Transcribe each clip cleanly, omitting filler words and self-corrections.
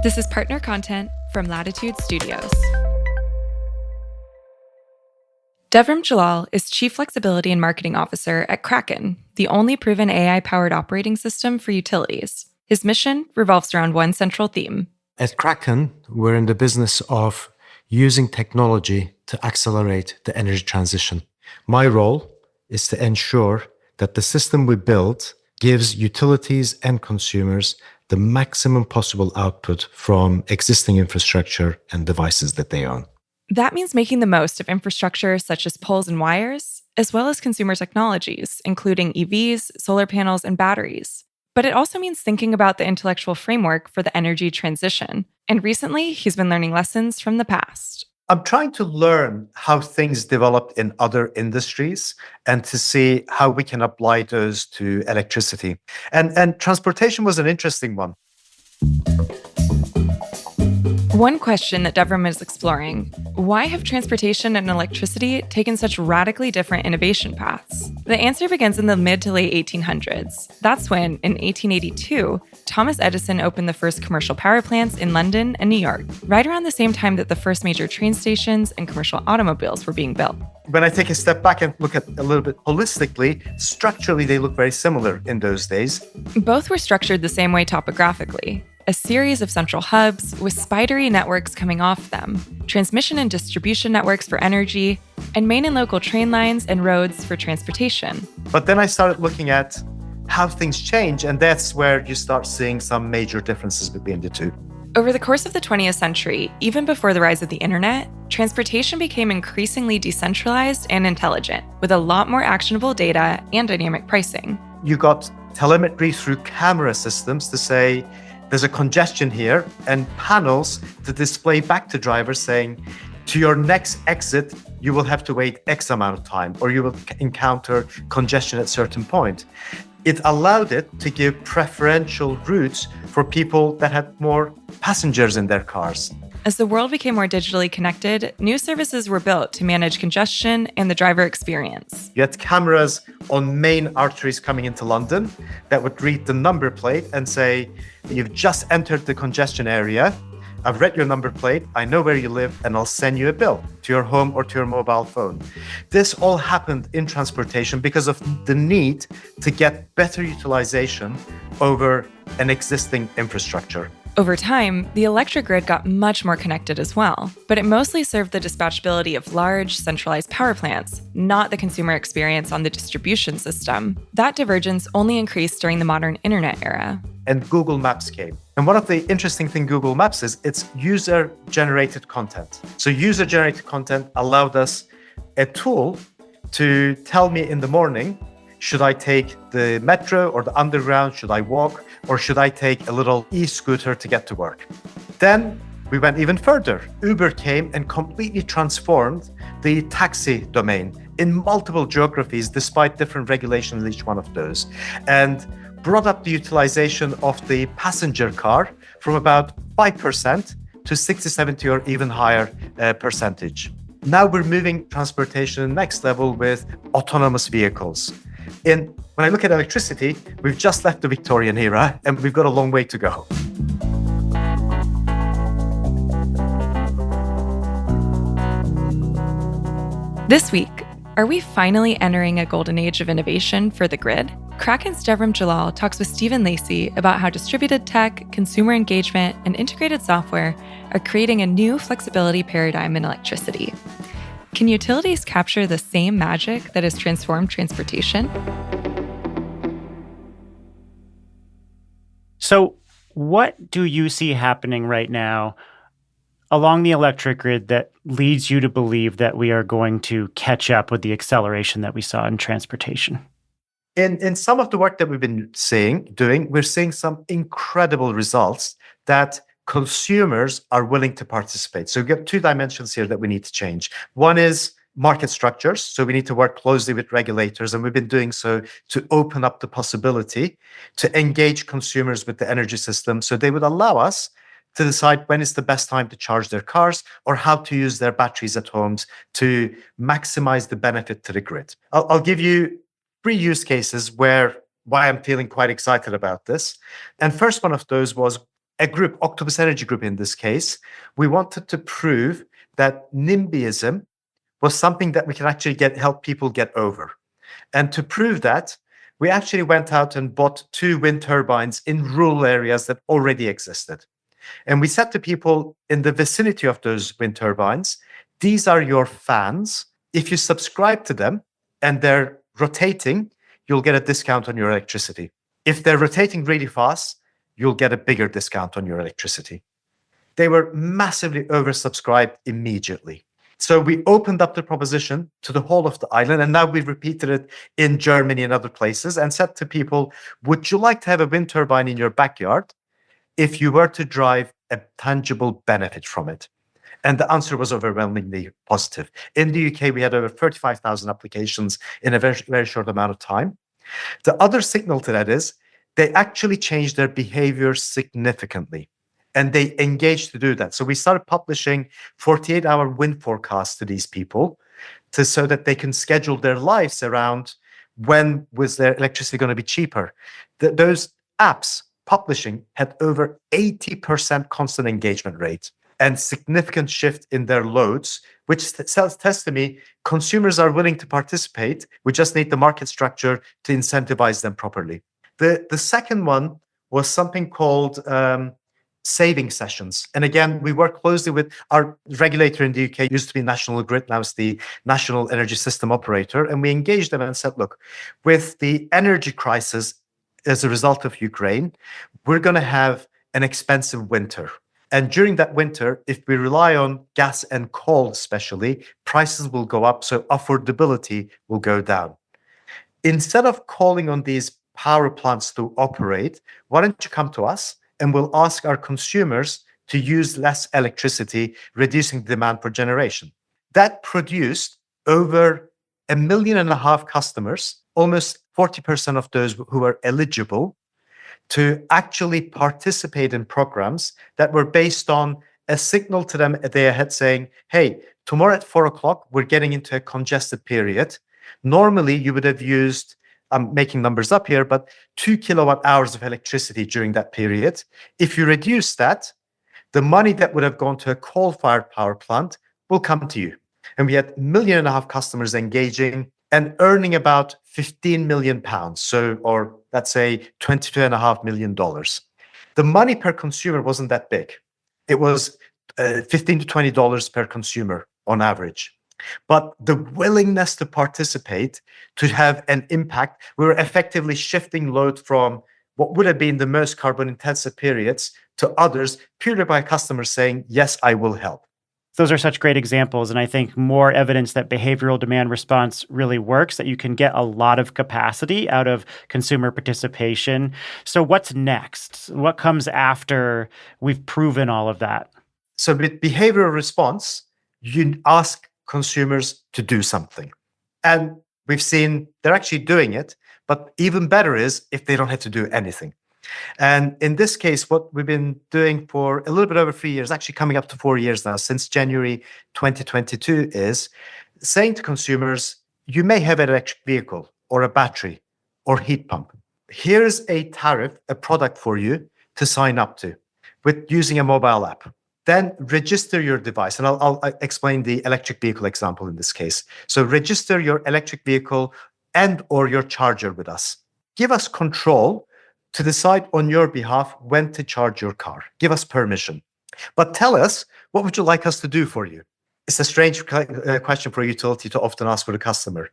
This is partner content from Latitude Studios. Devrim Jalal is Chief Flexibility and Marketing Officer at Kraken, the only proven AI-powered operating system for utilities. His mission revolves around one central theme. At Kraken, we're in the business of using technology to accelerate the energy transition. My role is to ensure that the system we build gives utilities and consumers the maximum possible output from existing infrastructure and devices that they own. That means making the most of infrastructure such as poles and wires, as well as consumer technologies, including EVs, solar panels, and batteries. But it also means thinking about the intellectual framework for the energy transition. And recently, he's been learning lessons from the past. I'm trying to learn how things developed in other industries and to see how we can apply those to electricity. And transportation was an interesting one. One question that Devrim is exploring: why have transportation and electricity taken such radically different innovation paths? The answer begins in the mid to late 1800s. That's when, in 1882, Thomas Edison opened the first commercial power plants in London and New York, right around the same time that the first major train stations and commercial automobiles were being built. When I take a step back and look at a little bit holistically, structurally they look very similar in those days. Both were structured the same way topographically: a series of central hubs with spidery networks coming off them, transmission and distribution networks for energy, and main and local train lines and roads for transportation. But then I started looking at how things change, and that's where you start seeing some major differences between the two. Over the course of the 20th century, even before the rise of the internet, transportation became increasingly decentralized and intelligent, with a lot more actionable data and dynamic pricing. You got telemetry through camera systems to say, there's a congestion here, and panels to display back to drivers saying, to your next exit, you will have to wait X amount of time, or you will encounter congestion at a certain point. It allowed it to give preferential routes for people that had more passengers in their cars. As the world became more digitally connected, new services were built to manage congestion and the driver experience. You had cameras on main arteries coming into London that would read the number plate and say, you've just entered the congestion area. I've read your number plate, I know where you live, and I'll send you a bill to your home or to your mobile phone. This all happened in transportation because of the need to get better utilization over an existing infrastructure. Over time, the electric grid got much more connected as well, but it mostly served the dispatchability of large, centralized power plants, not the consumer experience on the distribution system. That divergence only increased during the modern internet era. And Google Maps came. And one of the interesting things Google Maps is it's user-generated content. So user-generated content allowed us a tool to tell me in the morning, should I take the metro or the underground? Should I walk? Or should I take a little e-scooter to get to work? Then we went even further. Uber came and completely transformed the taxi domain in multiple geographies, despite different regulations in each one of those, and brought up the utilization of the passenger car from about 5% to 60, 70, or even higher percentage. Now we're moving transportation to the next level with autonomous vehicles. When I look at electricity, we've just left the Victorian era and we've got a long way to go. This week, are we finally entering a golden age of innovation for the grid? Kraken's Devrim Jalal talks with Stephen Lacey about how distributed tech, consumer engagement, and integrated software are creating a new flexibility paradigm in electricity. Can utilities capture the same magic that has transformed transportation? So, what do you see happening right now along the electric grid that leads you to believe that we are going to catch up with the acceleration that we saw in transportation? In some of the work that we've been doing, we're seeing some incredible results that consumers are willing to participate. So we've got two dimensions here that we need to change. One is market structures. So we need to work closely with regulators, and we've been doing so to open up the possibility to engage consumers with the energy system so they would allow us to decide when is the best time to charge their cars or how to use their batteries at homes to maximize the benefit to the grid. I'll give you 3 use cases why I'm feeling quite excited about this. And first one of those was a group, Octopus Energy Group in this case, we wanted to prove that NIMBYism was something that we can actually help people get over. And to prove that, we actually went out and bought 2 wind turbines in rural areas that already existed. And we said to people in the vicinity of those wind turbines, these are your fans. If you subscribe to them and they're rotating, you'll get a discount on your electricity. If they're rotating really fast, you'll get a bigger discount on your electricity. They were massively oversubscribed immediately. So we opened up the proposition to the whole of the island, and now we've repeated it in Germany and other places and said to people, would you like to have a wind turbine in your backyard if you were to drive a tangible benefit from it? And the answer was overwhelmingly positive. In the UK, we had over 35,000 applications in a very, very short amount of time. The other signal to that is they actually changed their behavior significantly. And they engaged to do that. So we started publishing 48-hour wind forecasts to these people so that they can schedule their lives around when was their electricity going to be cheaper. Those apps publishing had over 80% constant engagement rate and significant shift in their loads, which tells to me consumers are willing to participate. We just need the market structure to incentivize them properly. The second one was something called saving sessions. And again, we work closely with our regulator in the UK, used to be National Grid, now it's the National Energy System Operator. And we engaged them and said, look, with the energy crisis as a result of Ukraine, we're going to have an expensive winter. And during that winter, if we rely on gas and coal especially, prices will go up, so affordability will go down. Instead of calling on these power plants to operate, why don't you come to us and we'll ask our consumers to use less electricity, reducing demand per generation. That produced over 1.5 million customers, almost 40% of those who were eligible to actually participate in programs that were based on a signal to them they had saying, hey, tomorrow at 4 o'clock, we're getting into a congested period. Normally, you would have used, I'm making numbers up here, but 2 kilowatt hours of electricity during that period. If you reduce that, the money that would have gone to a coal-fired power plant will come to you. And we had 1.5 million customers engaging and earning about 15 million pounds. Or let's say $22.5 million. The money per consumer wasn't that big. It was $15 to $20 per consumer on average. But the willingness to participate, to have an impact, we were effectively shifting load from what would have been the most carbon intensive periods to others, purely by customers saying, yes, I will help. Those are such great examples. And I think more evidence that behavioral demand response really works, that you can get a lot of capacity out of consumer participation. So what's next? What comes after we've proven all of that? So with behavioral response, you ask consumers to do something. And we've seen they're actually doing it. But even better is if they don't have to do anything. And in this case, what we've been doing for a little bit over 3 years, actually coming up to 4 years now, since January 2022, is saying to consumers, you may have an electric vehicle or a battery or heat pump. Here's a tariff, a product for you to sign up to with using a mobile app. Then register your device. And I'll explain the electric vehicle example in this case. So register your electric vehicle and or your charger with us. Give us control to decide on your behalf when to charge your car. Give us permission. But tell us, what would you like us to do for you? It's a strange question for a utility to often ask for a customer.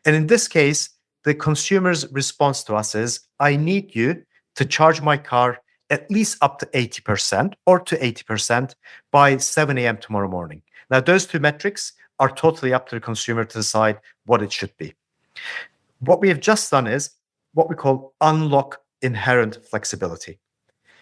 And in this case, the consumer's response to us is, I need you to charge my car at least up to 80% or to 80% by 7 a.m. tomorrow morning. Now, those two metrics are totally up to the consumer to decide what it should be. What we have just done is what we call unlock inherent flexibility.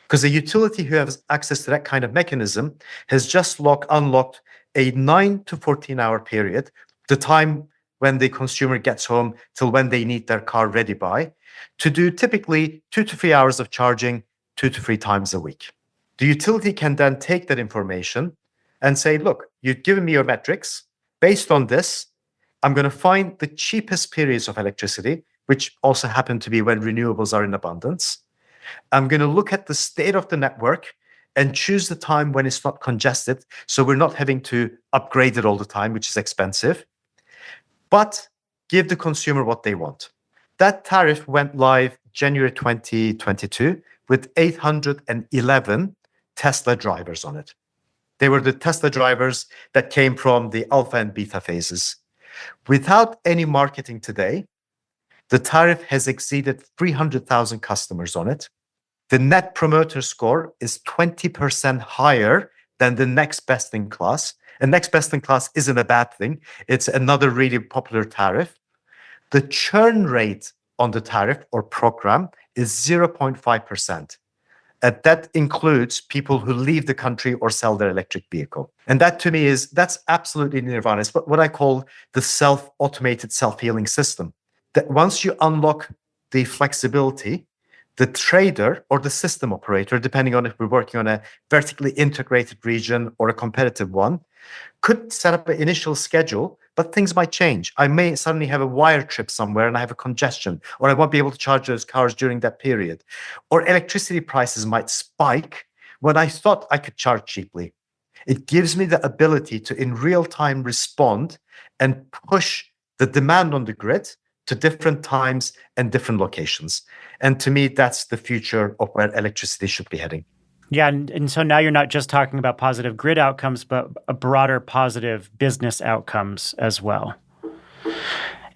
Because the utility who has access to that kind of mechanism has just unlocked a 9 to 14 hour period, the time when the consumer gets home till when they need their car ready by, to do typically 2 to 3 hours of charging 2 to 3 times a week. The utility can then take that information and say, look, you've given me your metrics. Based on this, I'm going to find the cheapest periods of electricity, which also happen to be when renewables are in abundance. I'm going to look at the state of the network and choose the time when it's not congested. So we're not having to upgrade it all the time, which is expensive, but give the consumer what they want. That tariff went live January 2022 with 811 Tesla drivers on it. They were the Tesla drivers that came from the alpha and beta phases. Without any marketing today, the tariff has exceeded 300,000 customers on it. The net promoter score is 20% higher than the next best in class. And next best in class isn't a bad thing. It's another really popular tariff. The churn rate on the tariff or program is 0.5%. And that includes people who leave the country or sell their electric vehicle. And that to me that's absolutely nirvana. It's what I call the self-automated, self-healing system. That once you unlock the flexibility, the trader or the system operator, depending on if we're working on a vertically integrated region or a competitive one, could set up an initial schedule, but things might change. I may suddenly have a wire trip somewhere and I have a congestion, or I won't be able to charge those cars during that period. Or electricity prices might spike when I thought I could charge cheaply. It gives me the ability to, in real time, respond and push the demand on the grid to different times and different locations. And to me, that's the future of where electricity should be heading. Yeah, and so now you're not just talking about positive grid outcomes, but a broader positive business outcomes as well.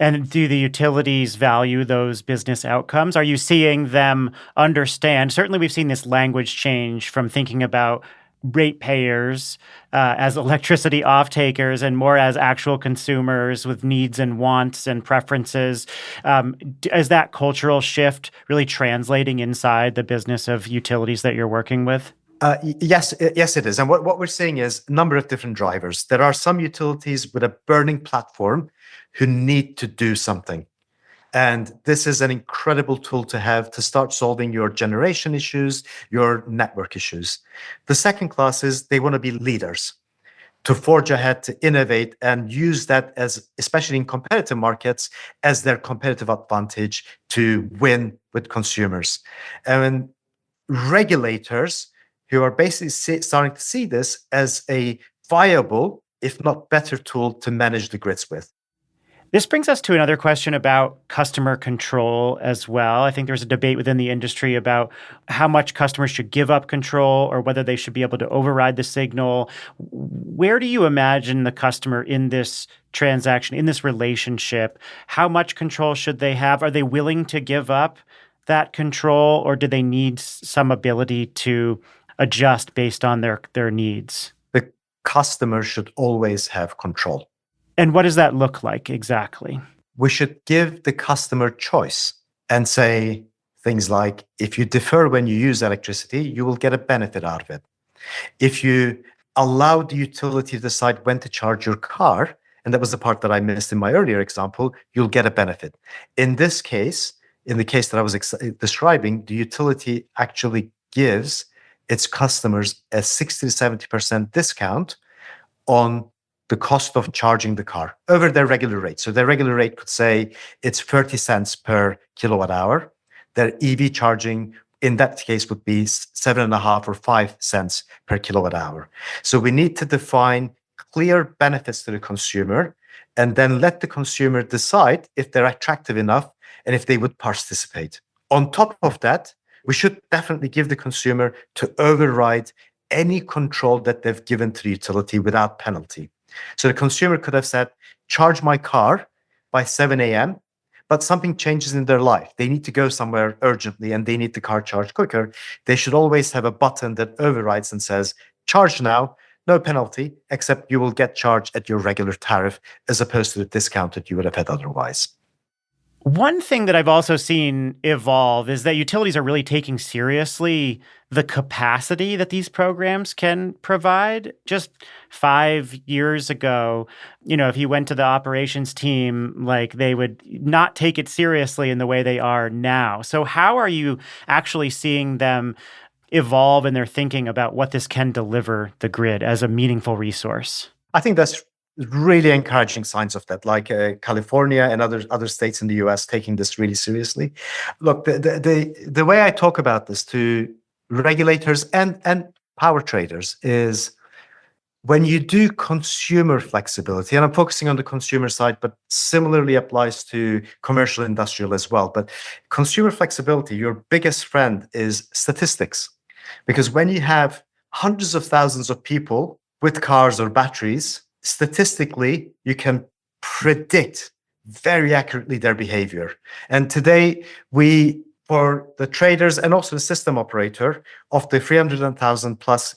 And do the utilities value those business outcomes? Are you seeing them understand? Certainly, we've seen this language change from thinking about ratepayers as electricity off-takers and more as actual consumers with needs and wants and preferences. Is that cultural shift really translating inside the business of utilities that you're working with? Yes, it is. And what we're seeing is a number of different drivers. There are some utilities with a burning platform who need to do something. And this is an incredible tool to have to start solving your generation issues, your network issues. The second class is they want to be leaders, to forge ahead, to innovate, and use that as, especially in competitive markets, as their competitive advantage to win with consumers. And regulators who are basically starting to see this as a viable, if not better tool to manage the grids with. This brings us to another question about customer control as well. I think there's a debate within the industry about how much customers should give up control or whether they should be able to override the signal. Where do you imagine the customer in this transaction, in this relationship? How much control should they have? Are they willing to give up that control, or do they need some ability to adjust based on their needs? The customer should always have control. And what does that look like exactly? We should give the customer choice and say things like, if you defer when you use electricity, you will get a benefit out of it. If you allow the utility to decide when to charge your car, and that was the part that I missed in my earlier example, you'll get a benefit. In this case, in the case that I was describing, the utility actually gives its customers a 60 to 70% discount on the cost of charging the car over their regular rate. So their regular rate could say it's 30 cents per kilowatt hour. Their EV charging in that case would be 7.5 or 5 cents per kilowatt hour. So we need to define clear benefits to the consumer and then let the consumer decide if they're attractive enough and if they would participate. On top of that, we should definitely give the consumer to override any control that they've given to the utility without penalty. So the consumer could have said, charge my car by 7 a.m., but something changes in their life. They need to go somewhere urgently and they need the car charged quicker. They should always have a button that overrides and says, charge now, no penalty, except you will get charged at your regular tariff as opposed to the discount that you would have had otherwise. One thing that I've also seen evolve is that utilities are really taking seriously the capacity that these programs can provide. Just 5 years ago, if you went to the operations team, they would not take it seriously in the way they are now. So how are you actually seeing them evolve in their thinking about what this can deliver the grid as a meaningful resource? I think that's really encouraging signs of that, like California and other states in the US taking this really seriously. Look, the way I talk about this to regulators and power traders is when you do consumer flexibility, and I'm focusing on the consumer side, but similarly applies to commercial industrial as well. But consumer flexibility, your biggest friend is statistics. Because when you have hundreds of thousands of people with cars or batteries, statistically, you can predict very accurately their behavior. And today, for the traders and also the system operator of the 300,000 plus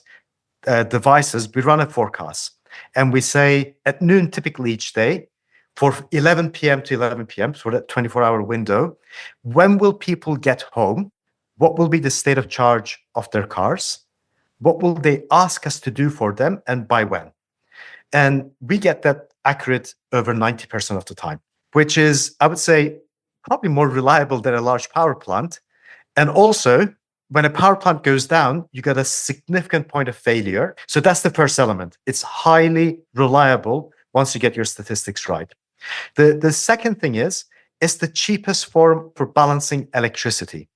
devices, we run a forecast. And we say at noon, typically each day, for 11 p.m. to 11 p.m., so that 24-hour window, when will people get home? What will be the state of charge of their cars? What will they ask us to do for them and by when? And we get that accurate over 90% of the time, which is, I would say, probably more reliable than a large power plant. And also, when a power plant goes down, you get a significant point of failure. So that's the first element. It's highly reliable once you get your statistics right. The second thing is, it's the cheapest form for balancing electricity,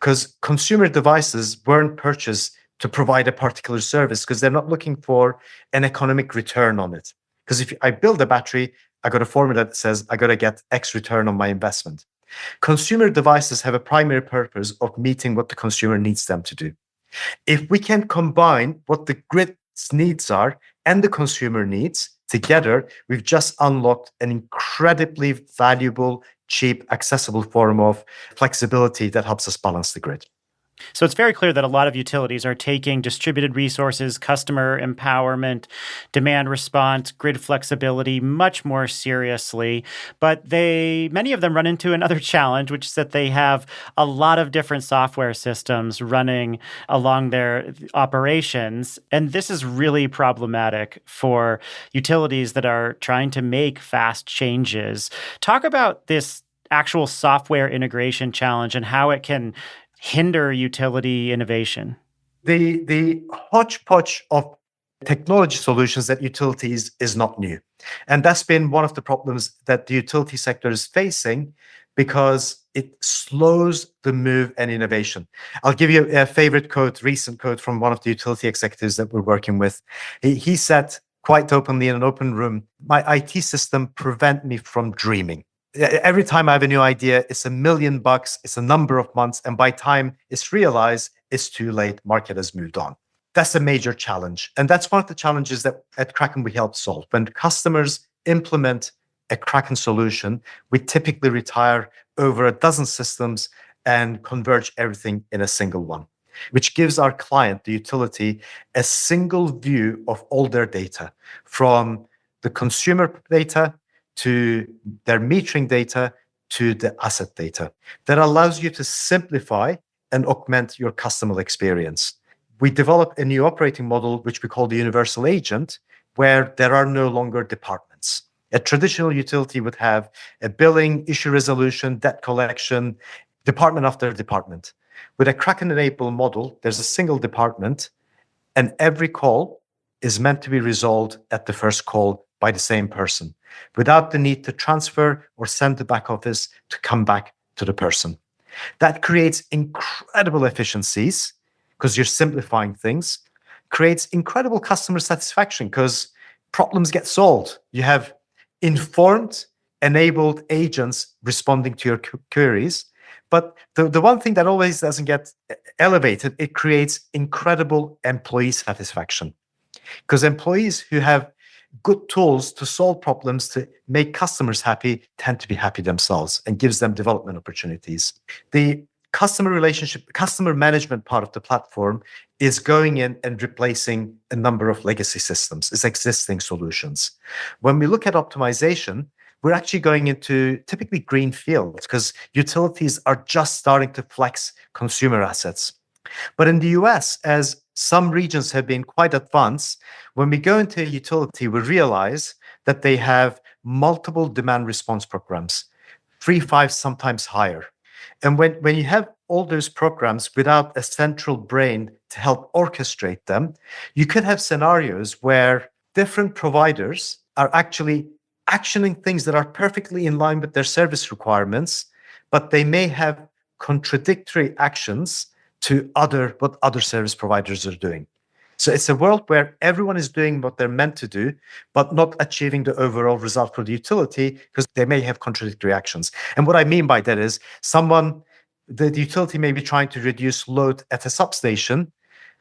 because consumer devices weren't purchased to provide a particular service because they're not looking for an economic return on it. Because if I build a battery, I got a formula that says I got to get X return on my investment. Consumer devices have a primary purpose of meeting what the consumer needs them to do. If we can combine what the grid's needs are and the consumer needs together, we've just unlocked an incredibly valuable, cheap, accessible form of flexibility that helps us balance the grid. So it's very clear that a lot of utilities are taking distributed resources, customer empowerment, demand response, grid flexibility much more seriously. But many of them run into another challenge, which is that they have a lot of different software systems running along their operations. And this is really problematic for utilities that are trying to make fast changes. Talk about this actual software integration challenge and how it can hinder utility innovation. The hodgepodge of technology solutions that utilities is not new. And that's been one of the problems that the utility sector is facing because it slows the move and innovation. I'll give you a favorite quote, recent quote from one of the utility executives that we're working with. He said quite openly in an open room, "My IT system prevent me from dreaming. Every time I have a new idea, it's $1 million, it's a number of months, and by time it's realized, it's too late. Market has moved on." That's a major challenge. And that's one of the challenges that at Kraken we help solve. When customers implement a Kraken solution, we typically retire over a dozen systems and converge everything in a single one, which gives our client, the utility, a single view of all their data, from the consumer data to their metering data, to the asset data. That allows you to simplify and augment your customer experience. We developed a new operating model, which we call the universal agent, where there are no longer departments. A traditional utility would have a billing, issue resolution, debt collection, department after department. With a Kraken-enabled model, there's a single department, and every call is meant to be resolved at the first call by the same person, without the need to transfer or send the back office to come back to the person. That creates incredible efficiencies because you're simplifying things, creates incredible customer satisfaction because problems get solved. You have informed, enabled agents responding to your queries. But the one thing that always doesn't get elevated, it creates incredible employee satisfaction. Because employees who have good tools to solve problems to make customers happy tend to be happy themselves and gives them development opportunities. The customer management part of the platform is going in and replacing a number of legacy systems, its existing solutions. When we look at optimization, we're actually going into typically green fields because utilities are just starting to flex consumer assets. But in the US, as some regions have been quite advanced, when we go into a utility, we realize that they have multiple demand response programs, 3, 5, sometimes higher. And when you have all those programs without a central brain to help orchestrate them, you could have scenarios where different providers are actually actioning things that are perfectly in line with their service requirements, but they may have contradictory actions to what other service providers are doing. So it's a world where everyone is doing what they're meant to do, but not achieving the overall result for the utility because they may have contradictory actions. And what I mean by that is the utility may be trying to reduce load at a substation,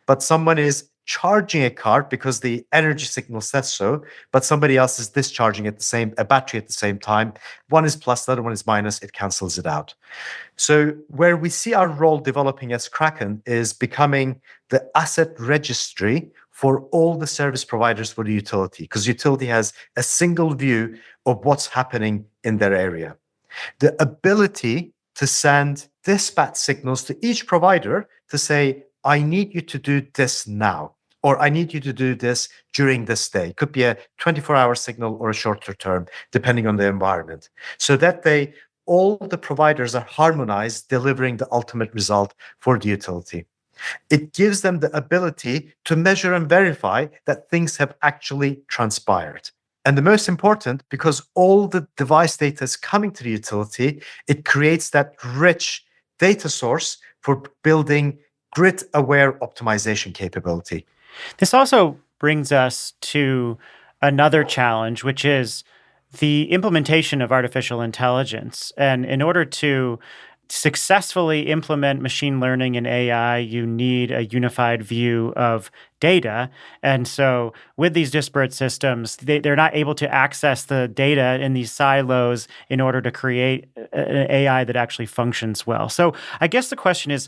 but someone is charging a car because the energy signal says so, but somebody else is discharging a battery at the same time. One is plus, the other one is minus, it cancels it out. So where we see our role developing as Kraken is becoming the asset registry for all the service providers for the utility, because utility has a single view of what's happening in their area. The ability to send dispatch signals to each provider to say, I need you to do this now, or I need you to do this during this day. It could be a 24-hour signal or a shorter term, depending on the environment, so that all the providers are harmonized, delivering the ultimate result for the utility. It gives them the ability to measure and verify that things have actually transpired. And the most important, because all the device data is coming to the utility, it creates that rich data source for building grid-aware optimization capability. This also brings us to another challenge, which is the implementation of artificial intelligence. And in order to successfully implement machine learning and AI, you need a unified view of data. And so with these disparate systems, they're not able to access the data in these silos in order to create an AI that actually functions well. So I guess the question is,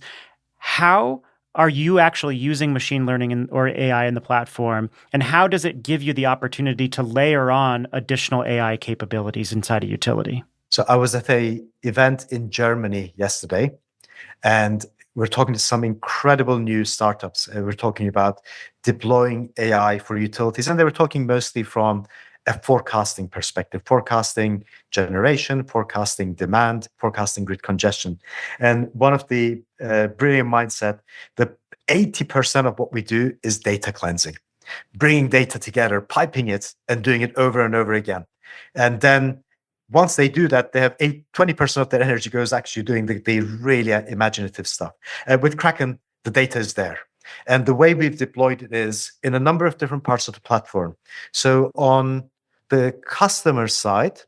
how are you actually using machine learning or AI in the platform? And how does it give you the opportunity to layer on additional AI capabilities inside a utility? So I was at an event in Germany yesterday, and we're talking to some incredible new startups. We're talking about deploying AI for utilities, and they were talking mostly from a forecasting perspective, forecasting generation, forecasting demand, forecasting grid congestion. And one of the brilliant mindset, that 80% of what we do is data cleansing, bringing data together, piping it, and doing it over and over again. And then once they do that, they have 20% of their energy goes actually doing the really imaginative stuff. With Kraken, the data is there. And the way we've deployed it is in a number of different parts of the platform. So on the customer side,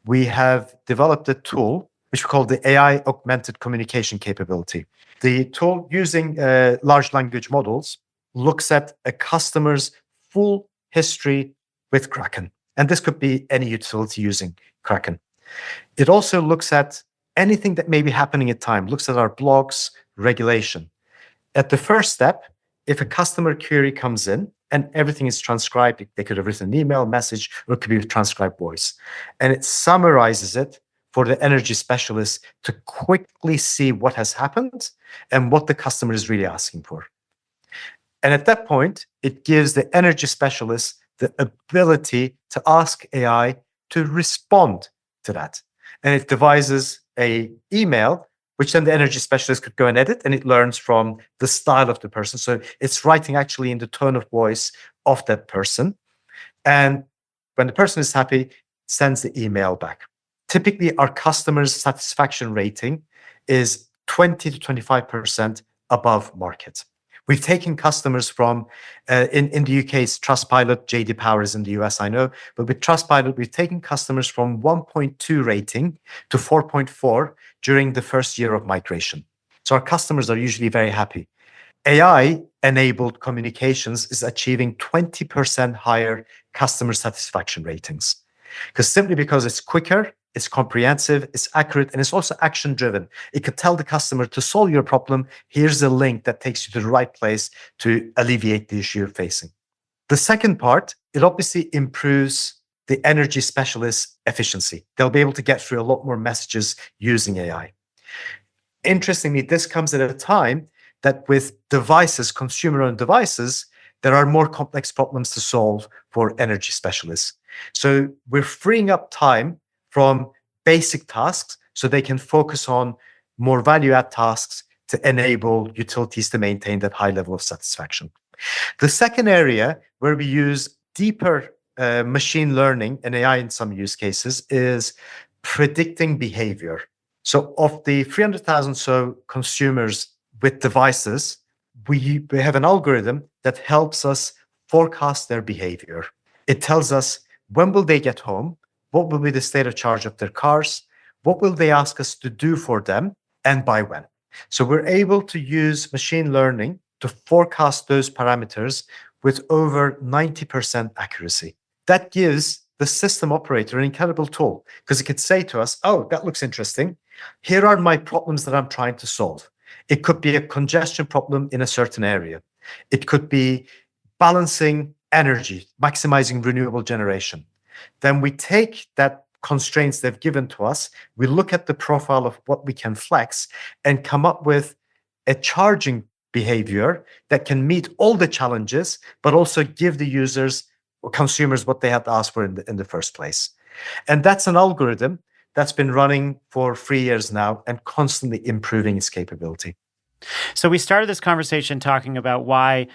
we have developed a tool which we call the AI augmented communication capability. The tool, using large language models, looks at a customer's full history with Kraken. And this could be any utility using Kraken. It also looks at anything that may be happening at time, looks at our blogs, regulation. At the first step, if a customer query comes in and everything is transcribed, they could have written an email, message, or it could be a transcribed voice. And it summarizes it for the energy specialist to quickly see what has happened and what the customer is really asking for. And at that point, it gives the energy specialist the ability to ask AI to respond to that. And it devises an email, which then the energy specialist could go and edit, and it learns from the style of the person. So it's writing actually in the tone of voice of that person. And when the person is happy, sends the email back. Typically, our customers' satisfaction rating is 20 to 25% above market. We've taken customers from, in the UK, it's Trustpilot, JD Power is in the US, I know, but with Trustpilot, we've taken customers from 1.2 rating to 4.4 during the first year of migration. So our customers are usually very happy. AI-enabled communications is achieving 20% higher customer satisfaction ratings, simply because it's quicker, it's comprehensive, it's accurate, and it's also action-driven. It could tell the customer, to solve your problem, here's a link that takes you to the right place to alleviate the issue you're facing. The second part, it obviously improves the energy specialist's efficiency. They'll be able to get through a lot more messages using AI. Interestingly, this comes at a time that with devices, consumer-owned devices, there are more complex problems to solve for energy specialists. So we're freeing up time from basic tasks so they can focus on more value-add tasks to enable utilities to maintain that high level of satisfaction. The second area where we use deeper machine learning and AI in some use cases is predicting behavior. So of the 300,000 so consumers with devices, we have an algorithm that helps us forecast their behavior. It tells us when will they get home, what will be the state of charge of their cars, what will they ask us to do for them, and by when. So we're able to use machine learning to forecast those parameters with over 90% accuracy. That gives the system operator an incredible tool because it could say to us, oh, that looks interesting. Here are my problems that I'm trying to solve. It could be a congestion problem in a certain area. It could be balancing energy, maximizing renewable generation. Then we take that constraints they've given to us, we look at the profile of what we can flex and come up with a charging behavior that can meet all the challenges, but also give the users or consumers what they had asked for in the first place. And that's an algorithm that's been running for 3 years now and constantly improving its capability. So we started this conversation talking about why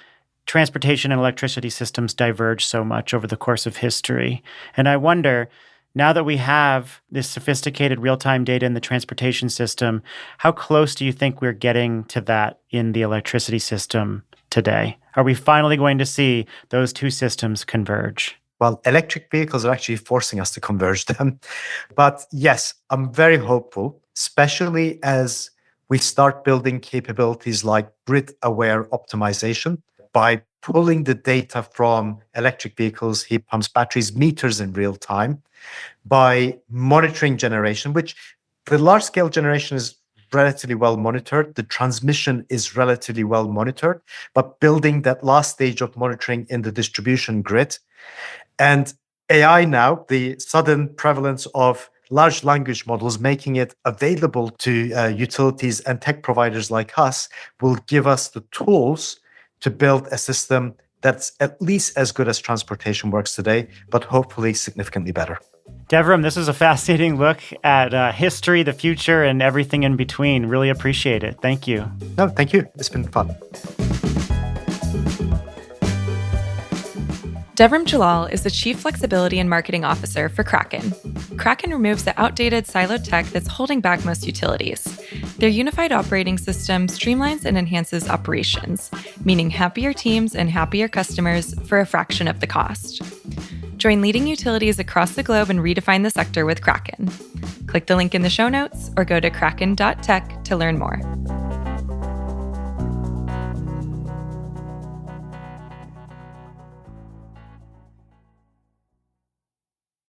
transportation and electricity systems diverge so much over the course of history. And I wonder, now that we have this sophisticated real-time data in the transportation system, how close do you think we're getting to that in the electricity system today? Are we finally going to see those two systems converge? Well, electric vehicles are actually forcing us to converge them. But yes, I'm very hopeful, especially as we start building capabilities like grid-aware optimization by pulling the data from electric vehicles, heat pumps, batteries, meters in real time, by monitoring generation, which the large-scale generation is relatively well monitored. The transmission is relatively well monitored, but building that last stage of monitoring in the distribution grid. And AI now, the sudden prevalence of large language models, making it available to utilities and tech providers like us, will give us the tools to build a system that's at least as good as transportation works today, but hopefully significantly better. Devrim, this is a fascinating look at history, the future, and everything in between. Really appreciate it. Thank you. No, thank you. It's been fun. Devrim Jalal is the Chief Flexibility and Marketing Officer for Kraken. Kraken removes the outdated siloed tech that's holding back most utilities. Their unified operating system streamlines and enhances operations, meaning happier teams and happier customers for a fraction of the cost. Join leading utilities across the globe and redefine the sector with Kraken. Click the link in the show notes or go to kraken.tech to learn more.